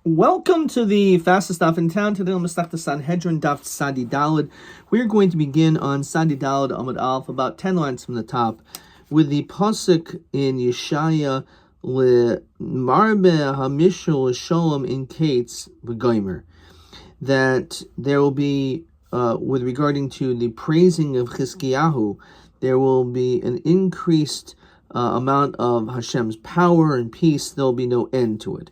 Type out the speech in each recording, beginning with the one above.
Welcome to the fastest daf in town. Today, I'm the Sanhedrin daf Sadi Dalad. We're going to begin on Sadi Dalad Amud Alf, about 10 lines from the top, with the pasuk in Yeshaya le Marbe Hamishul Shalom in Kates v'Gomer, that there will be, with regarding to the praising of Chizkiyahu, there will be an increased amount of Hashem's power and peace. There will be no end to it.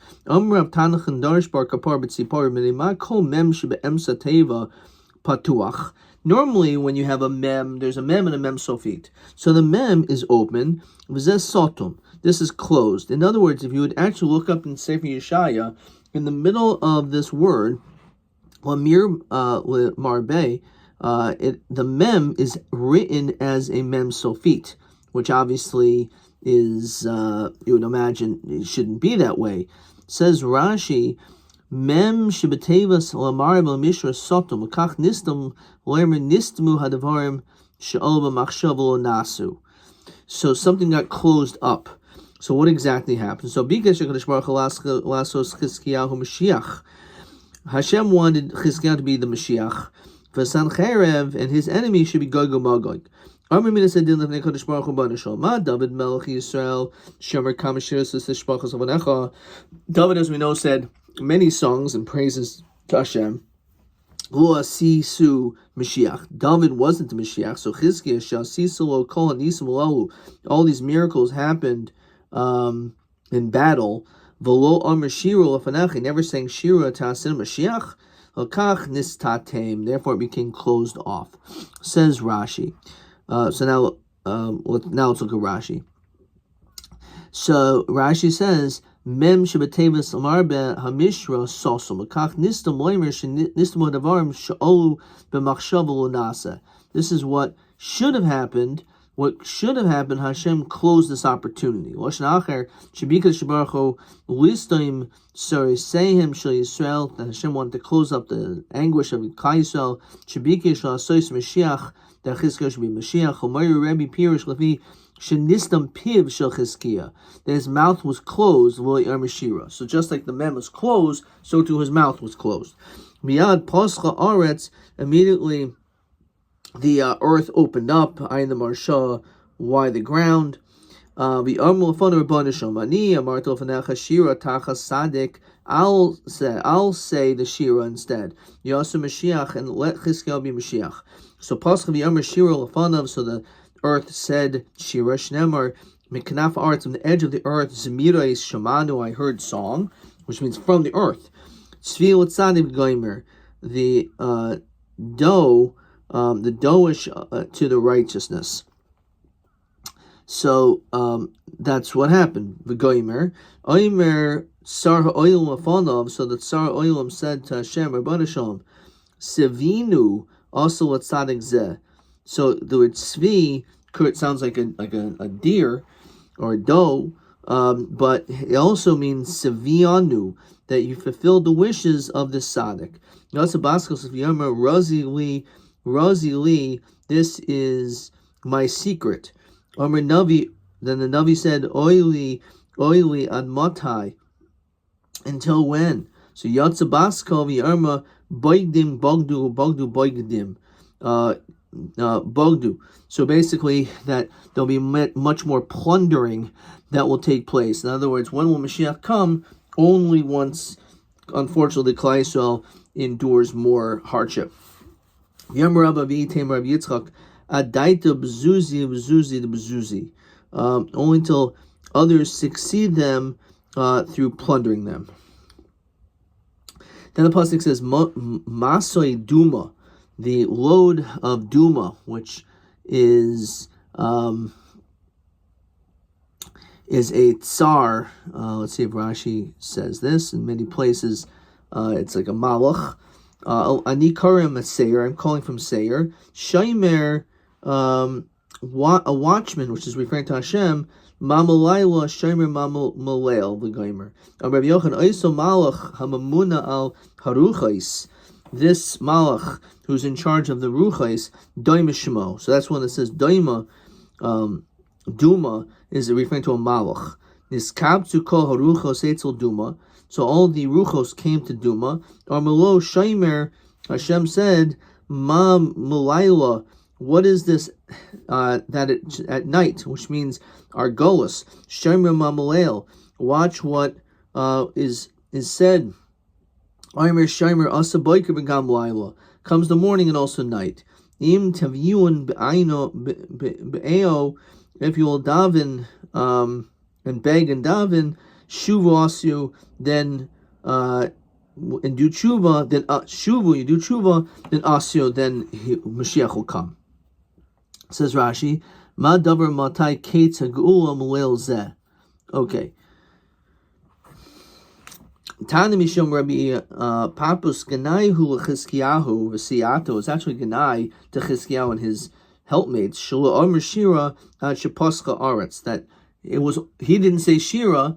Normally, when you have a mem, there's a mem and a mem sofit. So the mem is open. This is closed. In other words, if you would actually look up in Sefer Yeshaya, in the middle of this word, Lamir Marbe, the mem is written as a mem sofit, which obviously is, you would imagine, it shouldn't be that way. Says Rashi, Mem shebetevas lamar b'mishra sotum l'kach nistam l'emer nistmu hadavarim she'ol b'machshav lo nasu. So something got closed up. So what exactly happened? So bikesh HaKadosh Baruch Hu lasos Chizkiyahu Mashiach. Hashem wanted Chizkiyahu to be the Mashiach. V'Sancherev and his enemy should be Gog and Magog. David Melech Yisrael, David, as we know, said many songs and praises to Hashem. David wasn't the Mashiach, so all these miracles happened in battle. He never sang Shira Tasin Mashiach. Therefore it became closed off. Says Rashi. So now let's look at Rashi. So Rashi says, Mem shebetevis amarbe hamishra sosum l'kach nistam loimer nistam odavarim she'olu b'machshav nasa. This is what should have happened. What should have happened, Hashem closed this opportunity. Lashon acher shebikadosh Baruch Hu listoim sariseim shel Yisrael, that Hashem wanted to close up the anguish of Klal Yisrael. Shebikadosh asois Mashiach, that Chizkiyahu should be Mashiach. Umayu Rabbi Pirish Levi shenistam piv shel Chizkiyahu, that his mouth was closed. Lo Mashira. So just like the mem was closed, so too his mouth was closed. Miyad poscha aretz, immediately the earth opened up. Ayin the marsha, why the ground? I'll say the shira instead. Yasu Mashiach, and let Chizkiyahu be Mashiach. So Pascha v'Yomer Shira l'fanav. So the earth said Shira Shnemar Miknaf Aretz, from the edge of the earth. Zemirais Shamanu, I heard song, which means from the earth. Tzvi l'tzadik gomer, the dough. The doish to the righteousness. So that's what happened. V'goimer oimer sar ha'oilam afanav. So that sar ha'oilam said to Hashem, Rabbanu Shalom, Sevinu also l'tzadik zeh. So the word tzvi sounds like a deer or a doe, but it also means sevianu, that you fulfill the wishes of the tzaddik. Yasa baskos v'yomer razi li, this is my secret. Amr Navi, then the Navi said, oili ad matai, until when? So Yatsa Baskal v'yarma boigdim bogdu boigdim bogdu. So basically that there'll be much more plundering that will take place. In other words, when will Mashiach come? Only once, unfortunately, Klal Yisrael endures more hardship. Yom Rabbi V'Yitem Rabbi Yitzchak Adaita B'Zuzi B'Zuzi, only until others succeed them through plundering them. Then the pasuk says Masoi Duma, the load of Duma, which is a tsar. Let's see if Rashi says this. In many places, it's like a malach. Ani karim Seir, I'm calling from Seir. Shaimer, a watchman, which is referring to Hashem. Mamalayla Shaimer Mamalail v'Gomer. Rabbi Yochanan Oiso Malach Hamamuna al Haruchais. This Malach who's in charge of the Ruchais, Doima Shemo. So that's when it says Doima, Duma is referring to a Malach. Niskabtu kol haruchos etzel duma. So all the ruchos came to Duma. Armelo Shaimer, Hashem said, Ma Mulayla, what is this at night, which means Argolis. Shaimer Ma Mulayl, watch what is said. Aimer Shaimer Asa Boiker Begam Laila, comes the morning and also night. Im Tavyun Be'eo, if you will daven and beg and daven, Shuvu Asu, then and do tshuva, then shuvu, you do tshuva, then asio, then Mashiach will come. Says Rashi, Ma davar matai kates hagula mulel zeh. Okay. Tana mishum Rabbi Papus Ganaihu Chizkiyahu v'siyato. It's actually Ganai to Chizkiyahu and his helpmates. Shala Omer Shira Shaposka Aretz. That it was, he didn't say Shira,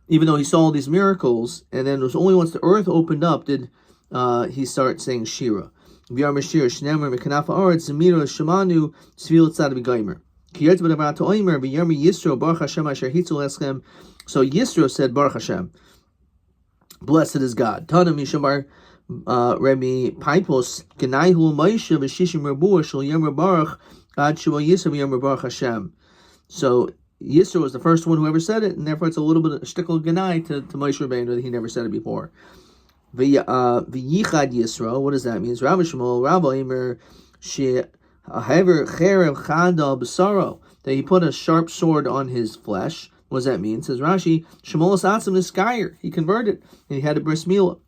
even though he saw all these miracles, and then it was only once the earth opened up did he start saying Shira. V'yar Shira Shnemer Mekanafa Aretz Zemira Shemanu Tzvil Tzad B'Gaimer. Kiyetz B'Davar To'imer V'yarmi Yisro Baruch Hashem Asher Hitzol Eschem. So Yisro said Baruch Hashem, blessed is God. Tana Mishamar Rabbi Pipos Ganaihu Maisha V'Shishim Rabua Shal Yamar Baruch Ad Shua Yisro V'Yamar Baruch Hashem. So Yisro was the first one who ever said it, and therefore it's a little bit of shtickle Ganai to Moshe Rabbeinu that he never said it before. V'yichad Yisro, what does that mean? Rabbi Shmuel, Rabbi Imer She'ahever Cherev Chada B'Saro, that he put a sharp sword on his flesh. What does that mean? It says Rashi, Shmuel Atzim Niskayer, he converted, and he had a bris milah.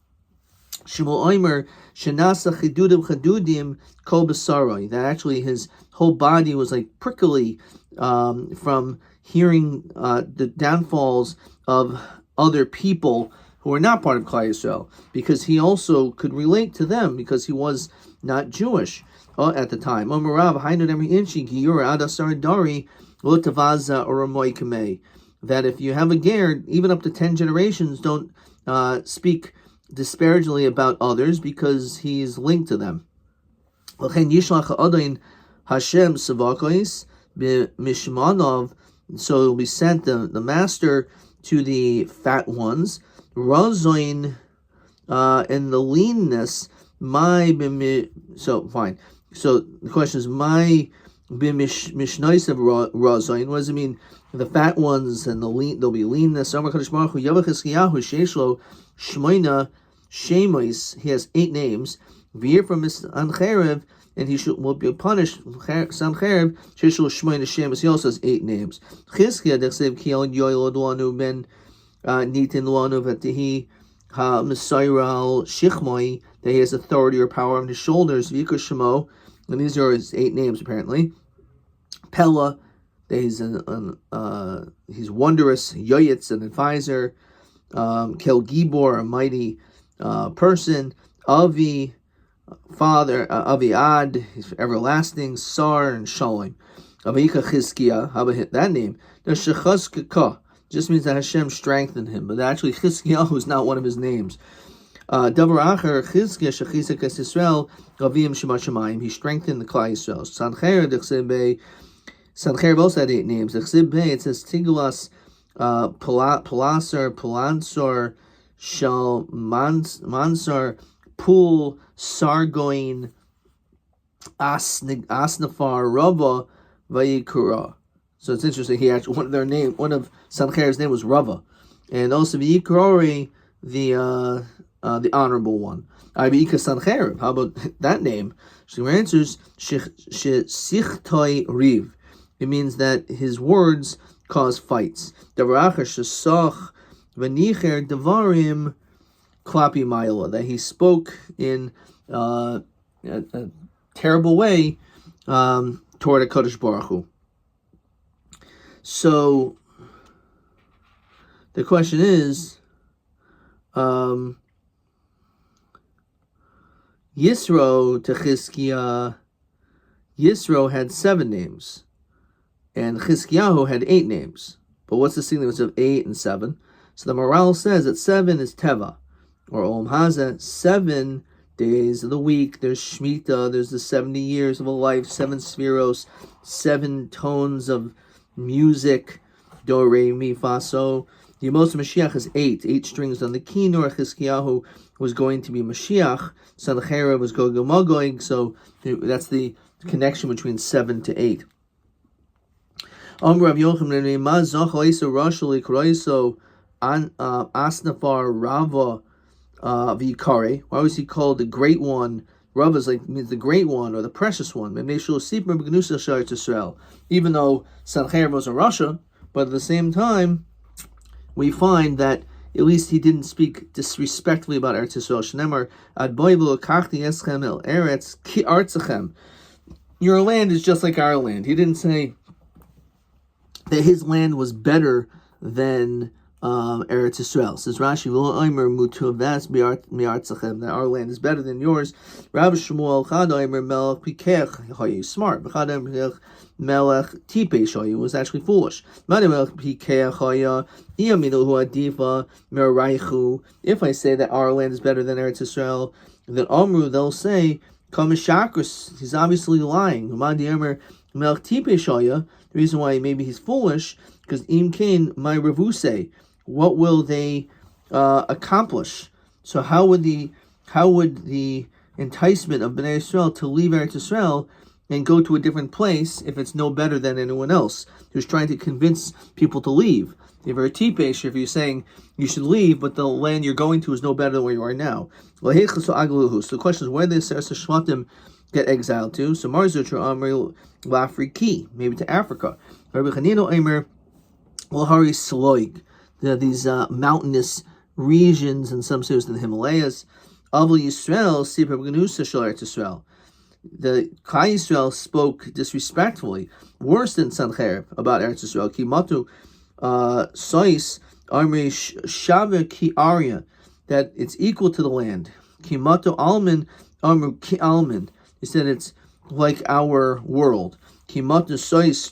Shmuel Oimer Shenasa Chidudim Chadudim Kol B'Saroi, that actually his whole body was like prickly from hearing the downfalls of other people who were not part of Klal Yisrael, because he also could relate to them because he was not Jewish at the time. Omarav Hainu Demri Inchi Giyura Adasar Dari Lotavaza or Ramoy Kamei, that if you have a ger, even up to 10 generations, don't speak disparagingly about others because he's linked to them. Hashem Savakos Mishmanov, so it will be sent the master to the fat ones, Razoin, and the leanness, so fine. So the question is, my b'mishnais of Razoin, what does it mean? The fat ones and the lean, there'll be leanness. Shmoina Shemois, he has 8 names. Veer from Ancherev, and he will be punished. Sancherev, Shishul Shmoina Shemois, he also has 8 names. Chizkiah, Dechsev Kiel Yoel Luanu Ben Nitin Luanu Vatihi Ha Mesairal Shichmoi, that he has authority or power on his shoulders. Vika Shemo, and these are his 8 names apparently. Pella, that he's wondrous. Yoyetz, an advisor. Kel Gibor, a mighty person. Avi, father. Aviad, he's everlasting. Sar and Shalom. Avika Chizkiah, how about that name? The Shechazkaka just means that Hashem strengthened him, but actually Chizkiah is not one of his names. Davar Acher Chizkiah Shechizak Es Yisrael Avim Shema Shemayim, he strengthened the Klal Yisrael. Sancheir also had 8 names. It says Tigulas Palasar, Palansor, Shal Mansar, Pul, Sargoin, Asnafar, Rava, Vayikura. So it's interesting. He actually one of Sancheir's name was Rava, and also Vayikurori, the honorable one. Vayika Sancheir. How about that name? She answers Sichtoi Riv. It means that his words cause fights. That he spoke in a terrible way toward a Kodesh Baruch Hu. So the question is, Yisro to Chizkiah, Yisro had 7 names. And Chizkiyahu had 8 names. But what's the significance of 8 and 7? So the morale says that 7 is Teva, or Olam Hazeh, 7 days of the week. There's Shemitah, there's the 70 years of a life, 7 spheros, 7 tones of music, Do, Re, Mi, Fa, So. The Yemos Mashiach is 8 strings on the key. Nor Chizkiyahu was going to be Mashiach. Sanhedrin was Gog and Magog. So that's the connection between 7 to 8. Rav Yochanan Ma Zoch Oisa Rashali Kroiso Asnafar Rava Vikare. Why was he called the Great One? Rava means the Great One or the Precious One. Even though Sanhedrin was in Russia, but at the same time, we find that at least he didn't speak disrespectfully about Eretz Yisrael. Shneimar ad boivu kachti eschem el eretz ki artzachem. Your land is just like our land. He didn't say that his land was better than Eretz Yisrael. Says Rashi, v'lo oimer mutu avas mi'artzachem, that our land is better than yours. Rabbi Shmuel chad oimer melech pikech hayu smart. V'chad oimer melech tipesh hayu was actually foolish. Mani melech pikech haya iyaminu hu adifa meraichu. If I say that our land is better than Eretz Yisrael, then Amru, they'll say kamishakris. He's obviously lying. Mani oimer melech tipesh haya. The reason why maybe he's foolish because im kain my revuse. What will they accomplish? So how would the enticement of Bnei Yisrael to leave Eretz Yisrael and go to a different place if it's no better than anyone else who's trying to convince people to leave? If you're a tipesh, if you're saying you should leave, but the land you're going to is no better than where you are now. So the question is, where did the Seres Shvatim get exiled to? So Marzutra Amri Lafriki, maybe to Africa. Rabbi Chanino Eimer Lahari Sloig. These mountainous regions, and some say it was in the Himalayas. Avol Yisrael, Sipar Gnusa Shal Eretz Yisrael. The Klal Yisrael spoke disrespectfully, worse than Sanhedrin, about Eretz Yisrael. Ki matu sois armei shava ki arya, that it's equal to the land. Ki matu almin armu ki almin. He said it's like our world. Ki matu sois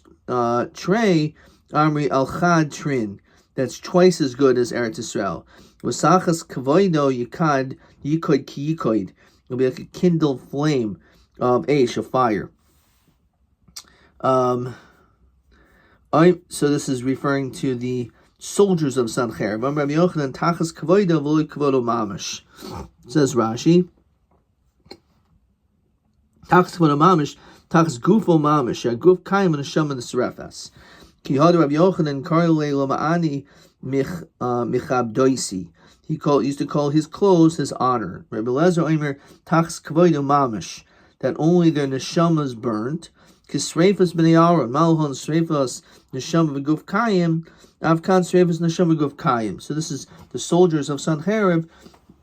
trei armei al chad trin. That's twice as good as Eretz Yisrael. Wasachas kavoido yikad yikoid ki yikoid. It'll be like a kindled flame of Aish, of fire. So this is referring to the soldiers of Sanhedrin. Rabbi Yochanan tachas kavoido v'loy kavodo mamish. Says Rashi. Tachas kavodo mamish, tachas gufo mamish. Guf kaim and neshama nesrefes. He used to call his clothes his honor. Rabbi Lezer Omer tachs kavodo mamish, that only their neshamas burnt. Kisreifas b'nei Aaron malhon sreifas neshama v'guf kayim avkan sreifas neshama v'guf kayim. So this is the soldiers of Sanhedrin,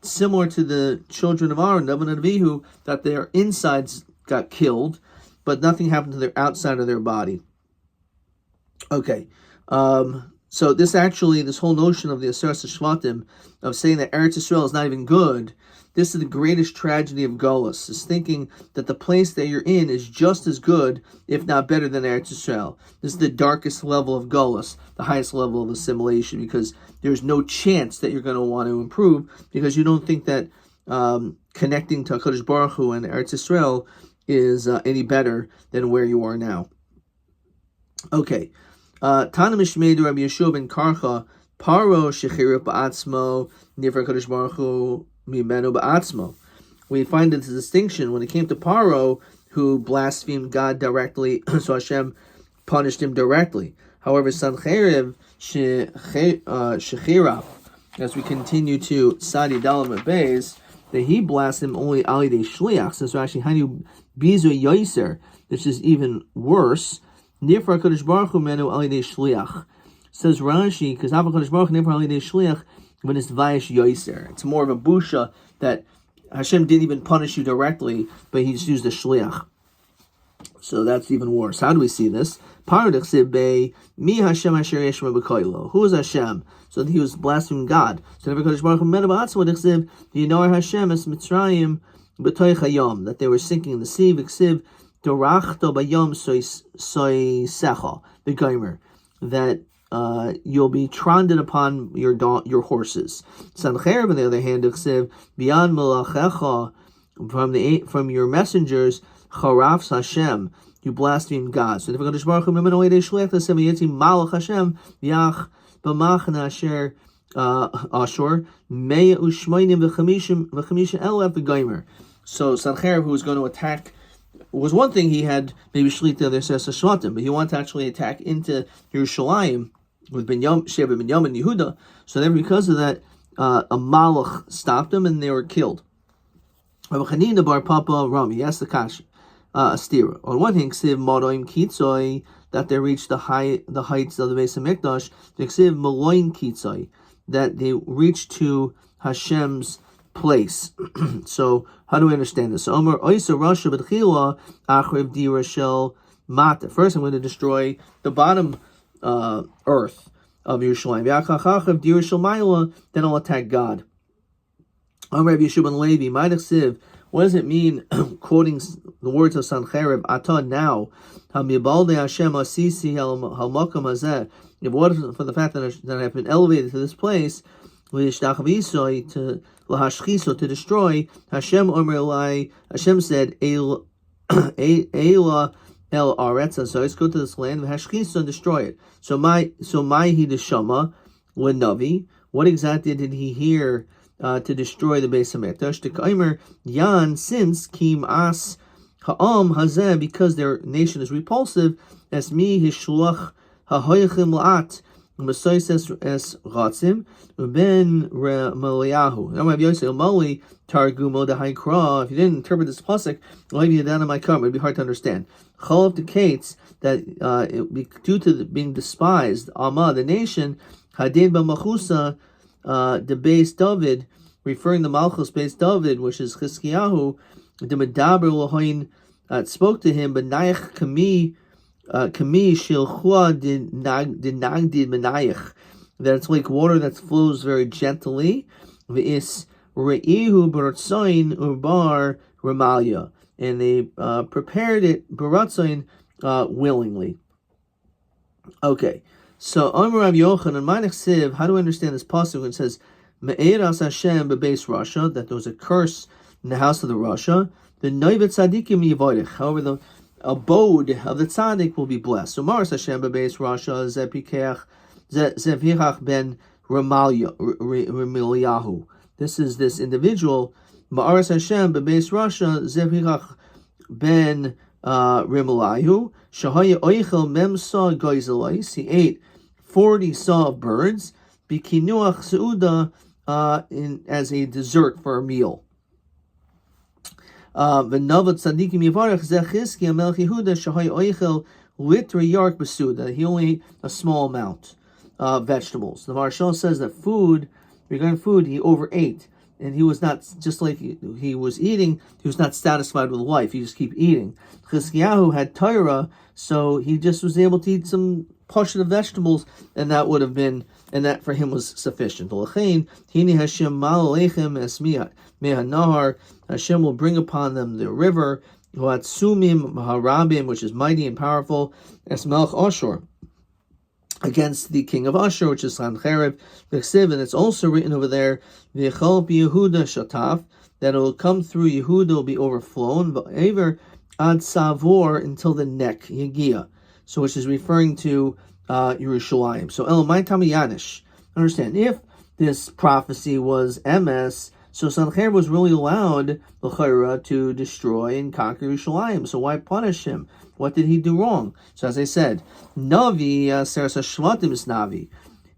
similar to the children of Aaron, David and Avihu, that their insides got killed, but nothing happened to their outside of their body. Okay, so this whole notion of the Seres Shvatim, of saying that Eretz Yisrael is not even good, this is the greatest tragedy of Golus, is thinking that the place that you're in is just as good, if not better than Eretz Yisrael. This is the darkest level of Golus, the highest level of assimilation, because there's no chance that you're going to want to improve, because you don't think that connecting to HaKadosh Baruch Hu and Eretz Yisrael is any better than where you are now. Okay. Tana Mishmei Rabbi Yeshua ben Karcha Paro Shechirah Ba'atzmo Nifra Kadosh Baruch Hu Mimenu Ba'atzmo. We find this distinction when it came to Paro, who blasphemed God directly, so Hashem punished him directly. However, Sanhedrin Shechirah, as we continue to Sadi Dalam Beis, that he blasphemed only Ali de Shliach. So actually, Hanu Bizu Yoiser, which is even worse. Nifra Kadosh Baruch Hu menu alidei shliach. Says Rashi, because Kadosh Baruch Hu nifra alidei shliach when it's vayish yoiser. It's more of a busha that Hashem didn't even punish you directly, but He just used a shliach. So that's even worse. How do we see this? Paradach sebe mi Hashem asher yeshma b'koilo. Who is Hashem? So he was blaspheming God. So Nifra Kadosh Baruch Hu menu ba'atzmo dechsev v'yinor Hashem es Mitzrayim b'toich hayom, that they were sinking in the sea. V'ksiv Dorachto bayom soy secha the gomer, that you'll be tronded upon your horses. Sanhedrin, on the other hand, said beyond malachecha, from your messengers charafs Hashem, you blaspheme God. So the Kadosh Baruch Hu mimenu alidei shliach the sev yetzi malach Hashem v'yach b'machna asher Ashur, Mea Ushmainim v'chamisha elef v'gaimer. So Sancherib, who was going to attack, was one thing he had maybe Shlita there says Shvatim, but he wanted to actually attack into Yerushalayim with Sheba ben Yom and Yehuda. So then, because of that, a Malach stopped them and they were killed. Rabbi Chanina bar Papa Rami, he asked the Kash, Astira. On one hand, Ksiv Modoim Kitzoi, that they reached the heights of the Beis HaMikdash. Ksiv Maloin Kitzoi, that they reached to Hashem's place. So, how do we understand this? So, Omer Oisa Rasha B'Tchila Achriv Di Rachel Mata. First, I'm going to destroy the bottom earth of Yerushalayim. V'Achachachav Di Rachel Maila. Then I'll attack God. Omer Yeshua ben Levi Ma'idach. What does it mean? Quoting the words of Sancherib, Ata now, Hamibalde Hashem Asisi Halmakam Hazeh. If it wasn't for the fact that I have been elevated to this place, to lahashchiso, to destroy, Hashem Omer Elai, Hashem said, Eila El Aretza, so let's go to this land, hashchiso, and destroy it. So my he deshama, Navi, what exactly did he hear to destroy the Beis HaMikdash? To Kaimer Yan, since Kim As Ha'am Hazeh, because their nation is repulsive, as me hishluach Hahoyachim La'at, Mesais es Ratzim, Ben Remaliahu. Now, Rabbi Yosef Mali Targumo the Haikra. If you didn't interpret this pasuk, maybe you down in my comment, it'd be hard to understand. Chol indicates that due to being despised, Amma, the nation, Hadin B'Machusa, the Beis David, referring to Malchus Beis David, which is Chizkiyahu, the Medaber Lohain spoke to him, but Naich Kami Shilchua did Nagdid Menayich, that it's like water that flows very gently. V'is Reihu Baratzain Ubar Ramalia, and they prepared it Baratzain willingly. Okay, so Amar Rav Yochanan Ma'anech Siv. How do I understand this pasuk when it says Me'eras Hashem bebeis Rasha, that there was a curse in the house of the Rasha? The Noivet Tzadikim Yivorich. However, the abode of the tzaddik will be blessed. So Maras Hashem bebeis Rasha Zevichach ben Remiliahu. This is this individual. Maras Hashem bebeis Rasha Zevichach ben Remiliahu. Shahaya Oichel Memsa Goizelais. He ate 40 saw of birds. Bikinuach Seuda as a dessert for a meal. V'navat tzadikim yivarech zechizki melech Yehuda shahay oichel litra yark b'suda. He only ate a small amount of vegetables. The Marshal says that regarding food, he overate, and he was not just like he was eating. He was not satisfied with life. He just keep eating. Chizkiyahu had Torah, so he just was able to eat some portion of vegetables, and that would have been, and that for him was sufficient. L'chein hini Hashem mal aleichem es mehanahar. Hashem will bring upon them the river, Huatsumim harabim, which is mighty and powerful, as Melech Ashur, against the king of Ashur, which is Sancherib, and it's also written over there, V'chol Yehuda shataf, that it will come through Yehuda, will be overflown, but ever ad savor, until the neck, Yegia. So, which is referring to Yerushalayim. So, Elamai Tamiyanish. Understand, if this prophecy was MS, so Sancherib was really allowed, l'chayra, to destroy and conquer Yerushalayim. So why punish him? What did he do wrong? So as I said, Navi, Seres HaShvatim is Navi.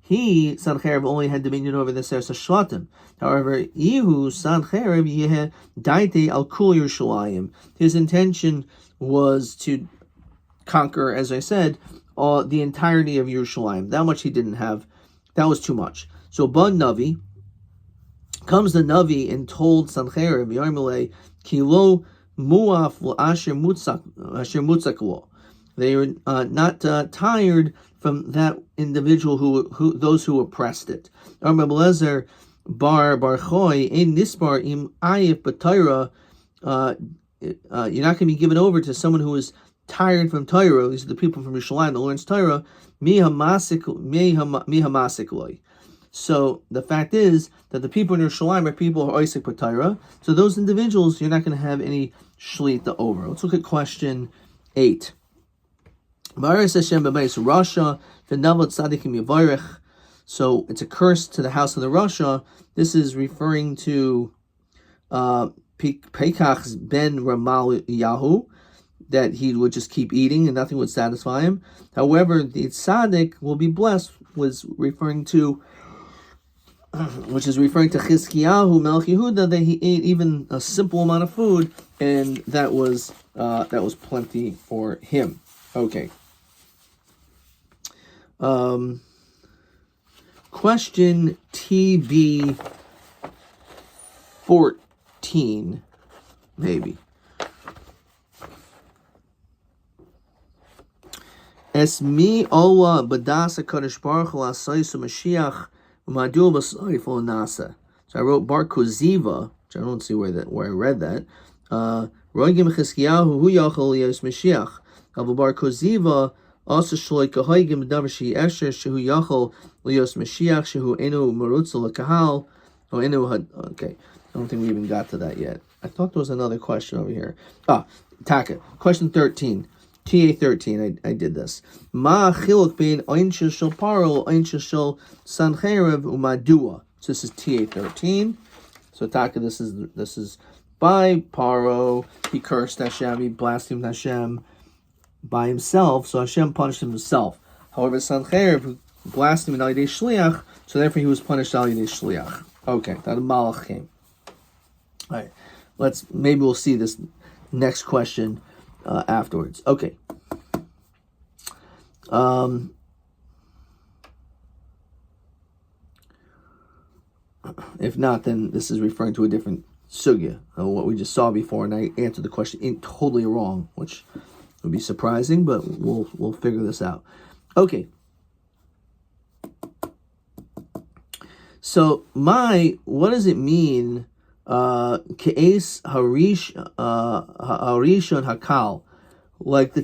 He, Sancherib, only had dominion over the Seres HaShvatim. However, Yehu, Sancherib, Yeh, Daite al Kul Yerushalayim. His intention was to conquer, as I said, the entirety of Yerushalayim. That much he didn't have. That was too much. So Bun Navi, comes the Navi and told Sancherib, Yarmele, Kilo Muaf Asher Mutzak lo. They were not tired from that individual who those who oppressed it. Armablezer Bar Choy in Nisbar im Ayif Batira. You're not going to be given over to someone who is tired from Torah. These are the people from Yerushalayim that learns Torah. Mihamasikloy. So the fact is that the people in Yerushalayim are people who are Isaac Patira. So those individuals, you're not going to have any shlita over. Let's look at question 8. Maris Hashem b'beis Rasha v'navat tzadikim yivarech. So it's a curse to the house of the Rasha. This is referring to Pekach's ben Ramal Yahu, that he would just keep eating and nothing would satisfy him. However, the tzaddik will be blessed which is referring to Chizkiyahu Melech Yehuda, that he ate even a simple amount of food, and that was plenty for him. Okay. Question TB 14, maybe. Es mi Allah badas HaKadosh Baruch Hu asayis Mashiach u'madu b'sayif nasa. So I wrote Bar Koziva, which I don't see where I read that. Roigim Chizkiyahu hu yachol liyos Mashiach. Aval Bar Koziva also shloi kahoigim b'davar shehi esher shehu yachol liyos Mashiach shehu enu merutza l'kahal. Okay, I don't think we even got to that yet. I thought there was another question over here. Taka. Question 13. TA 13, I did this. Ma chiluk bein ein shel paro ein shel Sanhedrin umadua. So this is TA 13. So Taka, this is by Paro. He cursed Hashem. He blasphemed Hashem by himself. So Hashem punished himself. However, Sanhedrin blasphemed al yidei shliach. So therefore, he was punished al yidei shliach. Okay, that malach came. All right, maybe we'll see this next question afterwards. Okay. If not, then this is referring to a different sugya, what we just saw before, and I answered the question totally wrong, which would be surprising, but we'll figure this out. Okay. So what does it mean? Ke'es harishon hakal, like the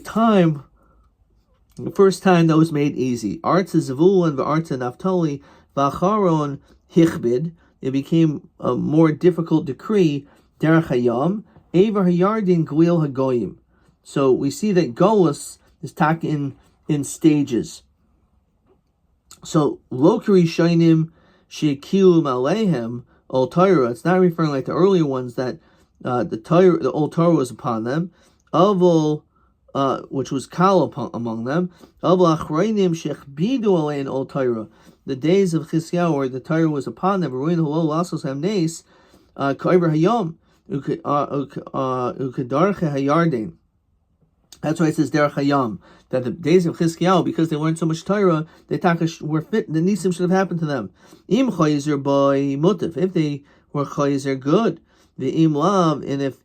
first time that was made easy. Arta Zavulun v'arta Naftali v'acharon hichbid. It became a more difficult decree. Derech hayam Ever hayardin gwil hagoyim. So we see that Golus is talking in stages. So Lokari Shainim Shekilu Malehem Ol Torah. It's not referring like the earlier ones that the old Torah was upon them. Avol, which was Kal among them. Avol Achrayim Shechbidu Alein Ol Torah. The days of Chizkiyahu, where the Torah was upon them. Ruin Halol Lasos Hamnes Kaiver Hayom Ukedarche Hayardin. That's why it says Derech Hayam, that the days of Chizkiyahu, because they learned so much Torah, they were fit. The nisim should have happened to them. Im chayizer by mutif, if they were chayizer, good. The im lav, and if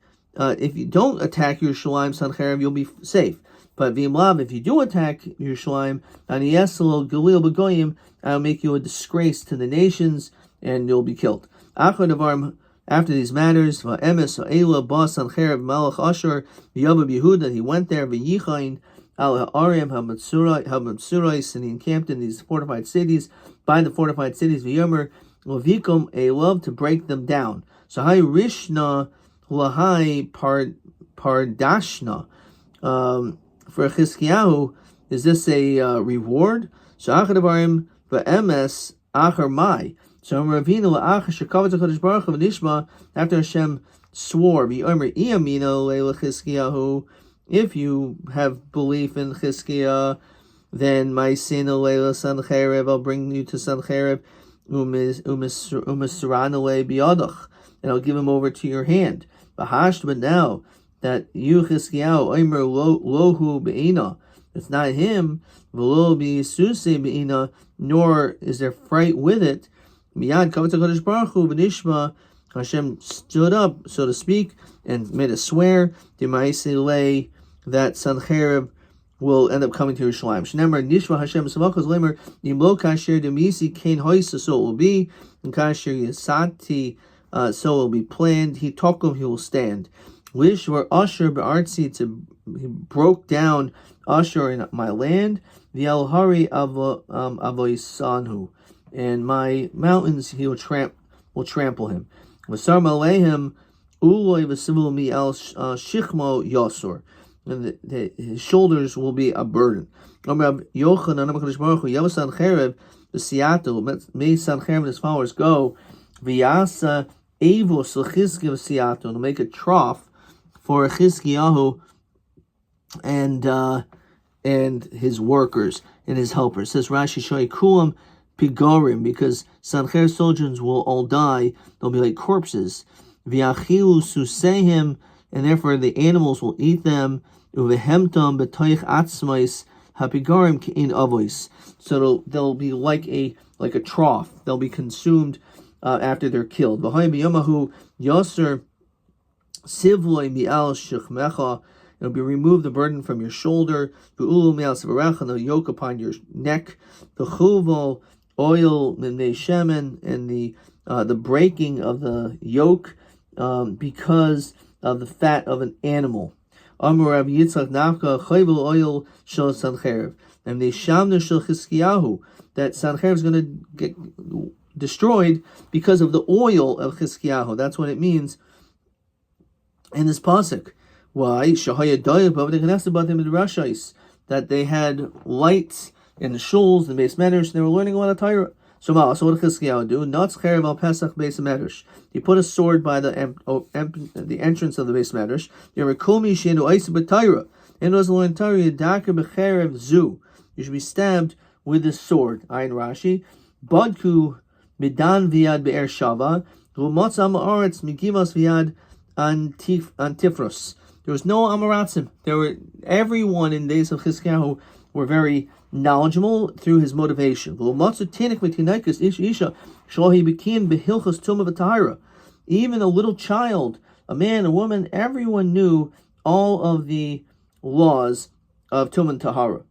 you don't attack Yerushalayim Sanhedrin, you'll be safe. But the im lav, if you do attack Yerushalayim, ani yesel galil begoyim, I'll make you a disgrace to the nations, and you'll be killed. Achad avarm. After these matters, Va'emes Ha'ela Ba Sanhedrin Malach Asher V'Yavav Yehuda, he went there V'Yichain Al Ha'arim Ha'Matsurais, and he encamped in these fortified cities, by the fortified cities V'Yomer Levikum, a love to break them down. So Hai Rishna Lahai Pardashna. For Chizkiyahu, is this a reward? So Achadabarim Va'emes Achar Mai. So after Hashem swore, if you have belief in Chizkiah, then my sin Sancherib, I'll bring you to Sancherib, and I'll give him over to your hand. But now that you Chizkiyahu, lohu be'ina, it's not him, nor is there fright with it. Miyad Kavat HaKadosh Baruch Hu v'nishma, Hashem stood up, so to speak, and made a swear that Sancherib will end up coming to Yerushalayim. Shnemer Nishma Hashem Savachos Lemer Nimlo Kasher Demisi Kain Hoisa, so it will be, and Kasher Yisati, so it will be planned. He Tokum, he will stand. Wish were Asher Be'artzi, he broke down Asher in my land. V'Yalhari Avoisanhu, and my mountains he will trample him. V'sar Malehim Uloi v'Sivul Mi Al Shichmo Yosor, and his shoulders will be a burden. Yochanan HaKadosh Baruch Hu Yavasan Cherev the Seattle, may Sanhedrin and his followers go, Vyasa Avos L'Chizkiyahu Seattle, to make a trough for Chizkiyahu and his workers and his helpers. It says Rashi Shoy Kulam Pigorim, because Sanhedrin soldiers will all die. They'll be like corpses. V'achilu susehim, and therefore the animals will eat them. Uvehemtam b'toich atzmais hapigarim kein avois. So they'll be like a trough. They'll be consumed after they're killed. V'hay b'yomahu yoser sivloi mi'al shechmecha. It'll be remove the burden from your shoulder. V'ulu mi'al sivarecha, the yoke upon your neck. V'chuvo oil minei shemen, and the breaking of the yoke because of the fat of an animal. Amar Rabbi Yitzchak Nafka chayvel oil shel Sanhedrin, and the shamna shel Chizkiyahu, that Sanhedrin is going to get destroyed because of the oil of Chizkiyahu. That's what it means in this pasuk. Why? That they had lights in the shuls, the base medrash, they were learning a lot of Torah. So what did Chizkiyahu do? Not cherev al Pesach base medrash. He put a sword by the entrance of the base medrash. Yerekomi sheinu ois b'Torah. And it was learning Torah. Yedaka b'cherev zu. You should be stabbed with this sword. Ayin Rashi. Badku midan viad be'er shava. V'motzam haaretz migivas viad antifros. There was no amaratzim. Everyone in the days of Chizkiyahu were very knowledgeable through his motivation. Even a little child, a man, a woman, everyone knew all of the laws of Tum and Tahara,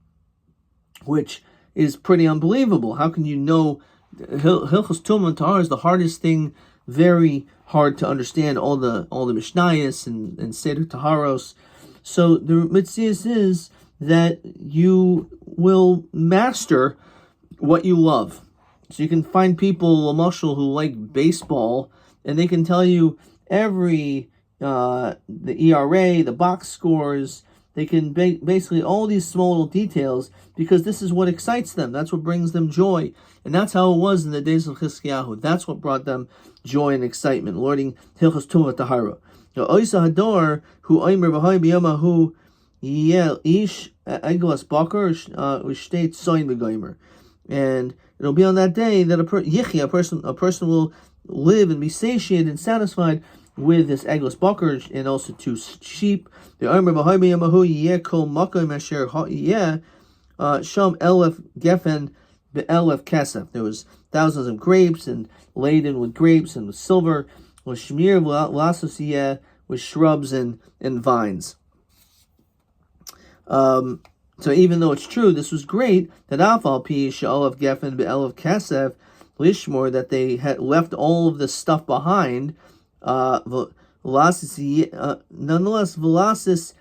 which is pretty unbelievable. How can you know? Hilchos Tum and Tahara is the hardest thing, very hard to understand all the Mishnayos and Seder Taharos. So the mitzvah is that you will master what you love. So you can find people, Lamashal, who like baseball, and they can tell you every the ERA, the box scores. They can basically all these small little details, because this is what excites them. That's what brings them joy. And that's how it was in the days of Chizkiyahu. That's what brought them joy and excitement, learning Hilchos Tumah Tahara. Oisa Hador, who Oimer B'hai B'yamahu, ish eglas bakar ushteit soin b'goymer, and it'll be on that day that a person will live and be satiated and satisfied with this eglas bakar and also 2 sheep. The omer b'hai b'yamahu yeh kol makom asher yeh sham elef gefen be'elef kesef. There was thousands of grapes and laden with grapes and with silver. With shmir v'lasos yeh, with shrubs and vines. So even though it's true, this was great that Afal Pi Sha'alav Geffen Be'elav Kesef Lishmor, that they had left all of this stuff behind. Nonetheless, Velasis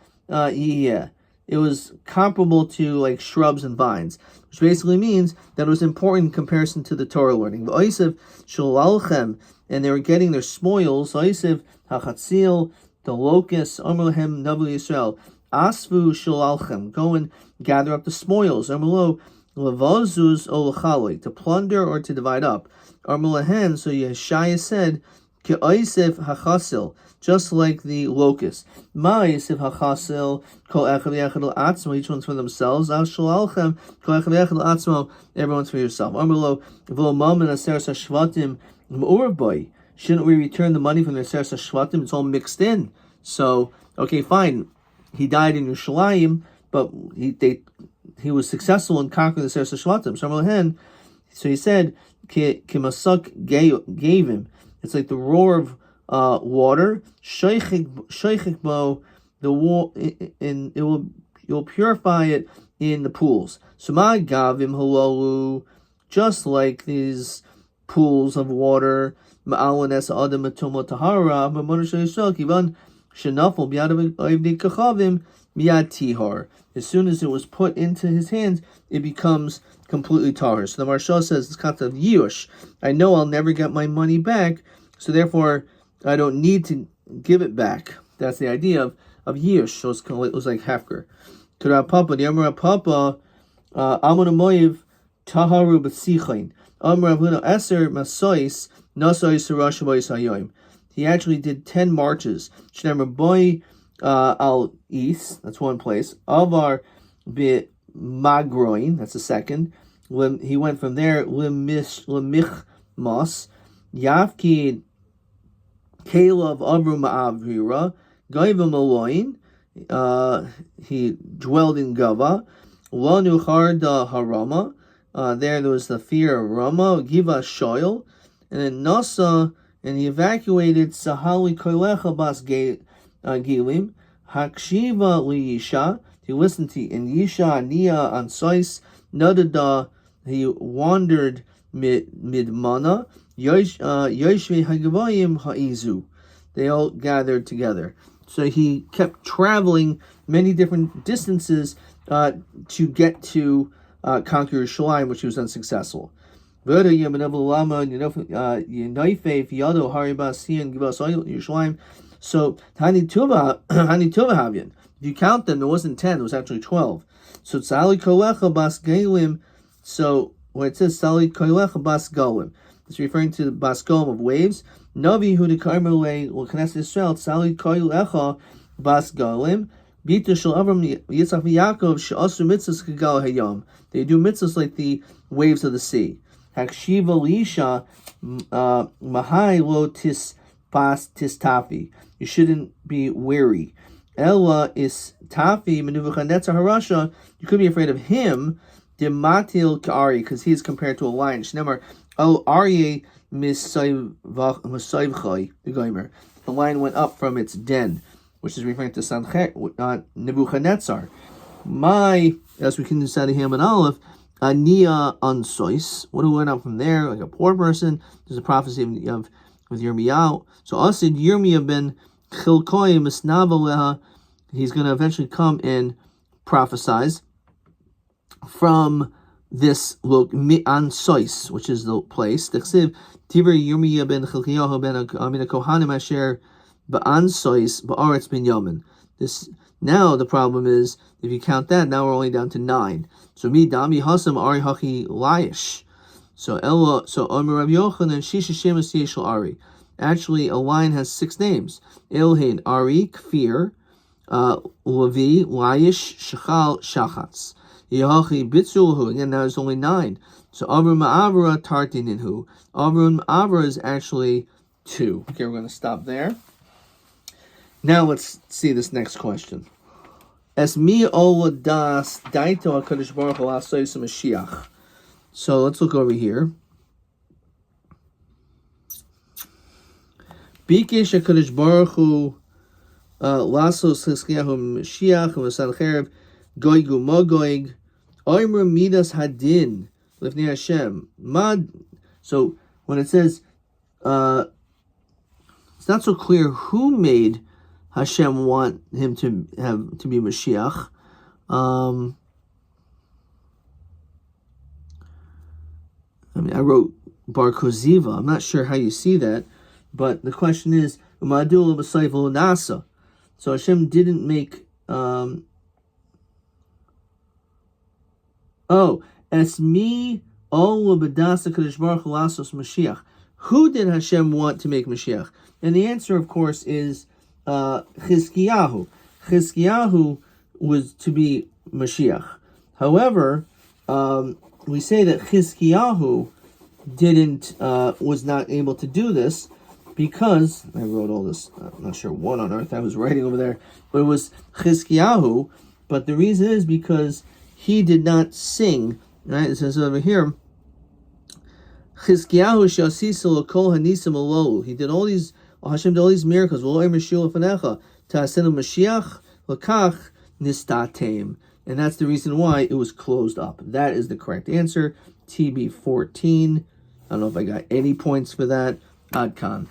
it was comparable to like shrubs and vines, which basically means that it was important in comparison to the Torah learning. V'oisev Shalalchem, and they were getting their spoils. V'oisev Hachatzil, the locusts, Amrlahem Navu Yisrael. Asvu shalalchem, go and gather up the spoils. Armelo levazuz olachaloi, to plunder or to divide up. Armelahen, so Yeshaya said, ke'oisef hachasil, just like the locust. Ma'isef hachasil, kol echad v'echad l'atzmo, each one's for themselves. Al shalalchem, kol echad v'echad l'atzmo, everyone's for yourself. Armelo v'lomam and aseres hashvatim m'urboy. Shouldn't we return the money from the aseres hashvatim? It's all mixed in. So, okay, fine. He died in Yerushalayim, but he was successful in conquering the Seres HaShvatim. So he said, Kimasuk gave him. It's like the roar of water. Sheichik bo, the war, and it will purify it in the pools. Suma gavim halalu, just like these pools of water. Ma'alanes adam matuma tahara, ma'monisha yisrael kivan. Shenafel b'yadav kachavim miyad tihar. As soon as it was put into his hands, it becomes completely tahar. So the Maharsha says, this concept of yush, I know I'll never get my money back, so therefore I don't need to give it back. That's the idea of yush. So it was like hefker. To Rav Papa, the Amar Rav Papa, Amon Amoyev Taharu b'sichain. Rav Huna Eser Masois Nasois Sarash Hayoim. He actually did 10 marches. Shnemer Boy al East, that's one place. Avar bit Magroin, that's the second. He went from there, Lemichmas, Yavkid Caleb Avru Ma'avira, Gaiva Maloin, he dwelled in Gava, Lanu Harda Harama, there was the fear of Rama, Giva Shoil, and then Nasa, and he evacuated Sahali Koilecha Bas Gilim, Hakshiva Liyisha, he listened to in Yisha Nia Ansois, Nadada, he wandered midmana, Yoshve Hagavayim Haizu. They all gathered together. So he kept traveling many different distances to get to conquer Yerushalayim, which he was unsuccessful. So Tani Tuva Havyan. If you count them, it wasn't 10, it was actually 12. So Tzali Kolecha Bas Galim. So when it says Tzali Kolecha Bas Galim, it's referring to the Bas Galim of waves. Navi Hu Dekarmele L'Knesset Israel Tzali Kolecha Bas Galim. Bita Shel Avram Yitzchak Yaakov She'asu Mitzvahs Kagal Hayam. They do mitzvahs like the waves of the sea. Hakshiva Lisha Mahai Lo Tis Bas Tis Tafi. You shouldn't be weary. Ella is Tafi Menuvuchanetzar Harasha. You could be afraid of him. Dimatil Kari, because he is compared to a lion. Shnemar El Arye Misayvchai the Goimer. The lion went up from its den, which is referring to Nebuchadnezzar. As we can do Sadiham and Aleph, Ania Ansois. What went up from there? Like a poor person. There's a prophecy of Yirmiyahu. So Asid Yirmiyah ben Chilkoi Misnavaleha. He's going to eventually come and prophesize from this Ansois, which is the place. Tiver Yirmiyah ben Chilkiyahu ben Amina Kohanim Asher Ba'ansois Ba'aretz ben Yamin. This now the problem is if you count that, now we're only down to 9. So mi dami hasam ari hachi layish. So Omer Rav Yochanan Shisha Shemas Yeshel Ari. Actually, a lion has 6 names. Elhein Ari Kfir, Levi Layish Shachal Shachatz. Yehachi Bitzulhu. Again, now there's only 9. So Avrum Ma'avra Tartininhu. Avrum Ma'avra is actually 2. Okay, we're going to stop there. Now let's see this next question. Es mi ola das daito HaKadosh Baruch Hu asois Mashiach. So let's look over here. Bikesh HaKadosh Baruch Hu lasos Chizkiyahu Mashiach Sanhedrin goigu mogoig oimra midas hadin lifnei Hashem. So when it says it's not so clear who made Hashem want him to be Mashiach. I wrote Bar Koziva. I'm not sure how you see that, but the question is, Umadul b'sayvul nasa. So Hashem didn't make. Esmi ol b'dasa kadosh baruch hu lasos Mashiach. Who did Hashem want to make Mashiach? And the answer, of course, is Chizkiyahu. Chizkiyahu was to be Mashiach. However, we say that Chizkiyahu was not able to do this because, I wrote all this, I'm not sure what on earth I was writing over there, but it was Chizkiyahu, but the reason is because he did not sing, right? It says over here, Chizkiyahu shasisa l'kol hanisim alolu. He did all these, Hashem did all these miracles. V'lo emer shiur lefanecha ta'asenu Mashiach l'kach nistatem. And that's the reason why it was closed up. That is the correct answer. TB 14. I don't know if I got any points for that. Adkan.